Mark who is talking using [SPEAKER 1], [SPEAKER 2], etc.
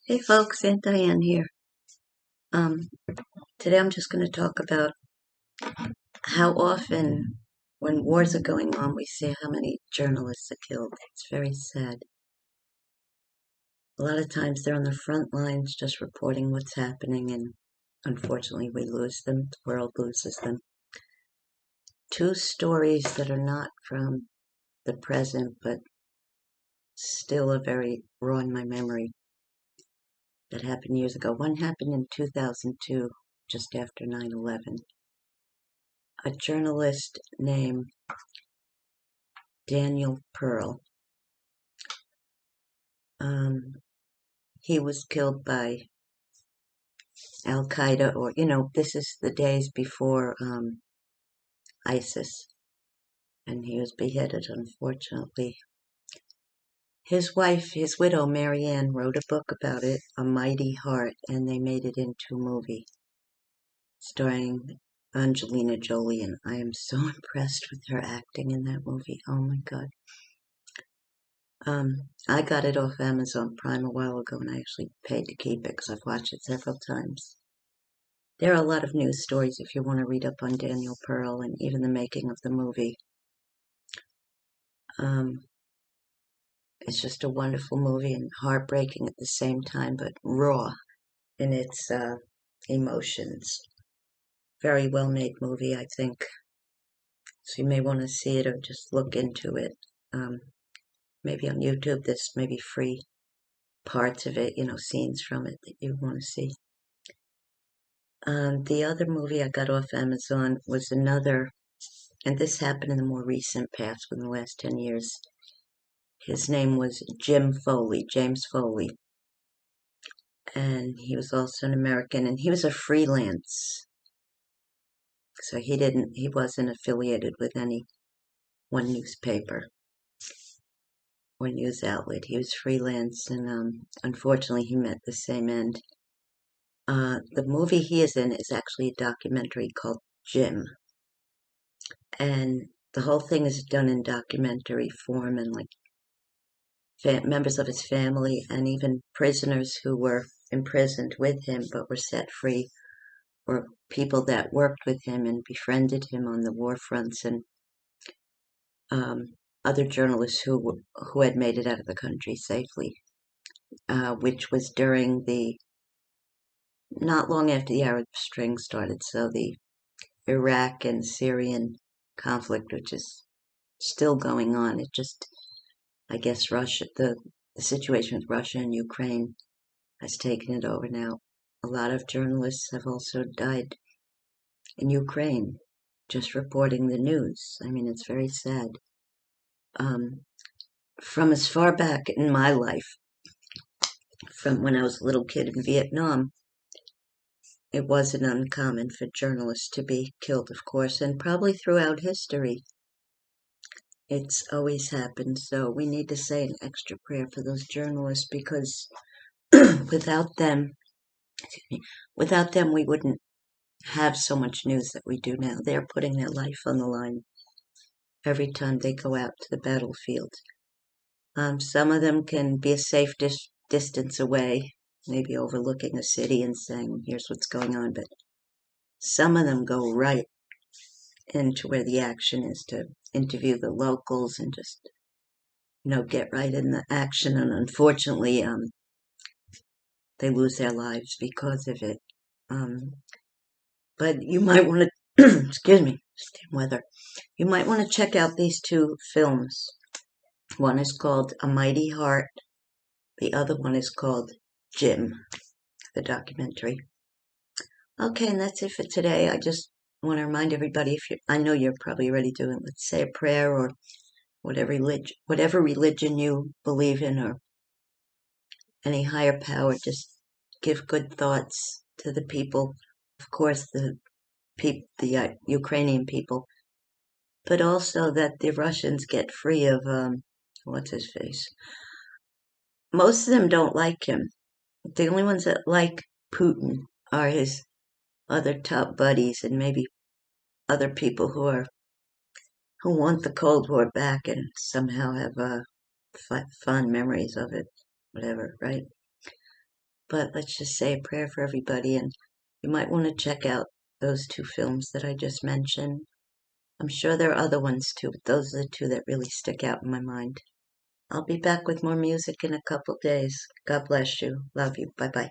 [SPEAKER 1] Hey folks, Aunt Diane here. Um, Today I'm just going to talk about how often, when wars are going on, we see how many journalists are killed. It's very sad. A lot of times they're on the front lines just reporting what's happening, and unfortunately we lose them. The world loses them. Two stories that are not from the present, but still are very raw in my memory that happened years ago. One happened in 2002, just after 9/11. A journalist named Daniel Pearl. He was killed by Al Qaeda, or this is the days before ISIS, and he was beheaded. Unfortunately, his wife, his widow, Marianne, wrote a book about it, A Mighty Heart, and they made it into a movie starring Angelina Jolie, and I am so impressed with her acting in that movie. Oh my God. I got it off Amazon Prime a while ago, and I actually paid to keep it because I've watched it several times. There are a lot of news stories if you want to read up on Daniel Pearl and even the making of the movie. It's just a wonderful movie and heartbreaking at the same time, but raw in its emotions. Very well made movie, I think. So you may want to see it or just look into it. Maybe on YouTube, there's maybe free parts of it, scenes from it that you want to see. The other movie I got off Amazon was another, and this happened in the more recent past, within the last 10 years. His name was James Foley, and he was also an American, and he was a freelance. So he wasn't affiliated with any one newspaper or news outlet. He was freelance, and unfortunately he met the same end. The movie he is in is actually a documentary called Jim, and the whole thing is done in documentary form, and like members of his family and even prisoners who were imprisoned with him but were set free, or people that worked with him and befriended him on the war fronts, and other journalists who had made it out of the country safely, which was during not long after the Arab Spring started, so the Iraq and Syrian conflict, which is still going on. It just, I guess, the situation with Russia and Ukraine has taken it over now. A lot of journalists have also died in Ukraine, just reporting the news. I mean, it's very sad. From as far back in my life, from when I was a little kid in Vietnam, it wasn't uncommon for journalists to be killed, of course, and probably throughout history. It's always happened, so we need to say an extra prayer for those journalists, because without them, we wouldn't have so much news that we do now. They're putting their life on the line every time they go out to the battlefield. Some of them can be a safe distance away, maybe overlooking a city and saying, here's what's going on, but some of them go right into where the action is to interview the locals and just, get right in the action, and unfortunately, they lose their lives because of it. But you might want to, excuse me, weather. You might want to check out these two films. One is called A Mighty Heart. The other one is called Jim, the documentary. Okay, and that's it for today. I just want to remind everybody, I know you're probably already doing it, let's say a prayer, or whatever religion you believe in, or any higher power. Just give good thoughts to the people. Of course, the Ukrainian people, but also that the Russians get free of, what's his face? Most of them don't like him. The only ones that like Putin are his other top buddies, and maybe other people who want the Cold War back and somehow have fond memories of it, whatever, right? but let's just say a prayer for everybody, and you might want to check out those two films that I just mentioned. I'm sure there are other ones too, but those are the two that really stick out in my mind. I'll be back with more music in a couple days. God bless you. Love you. Bye bye.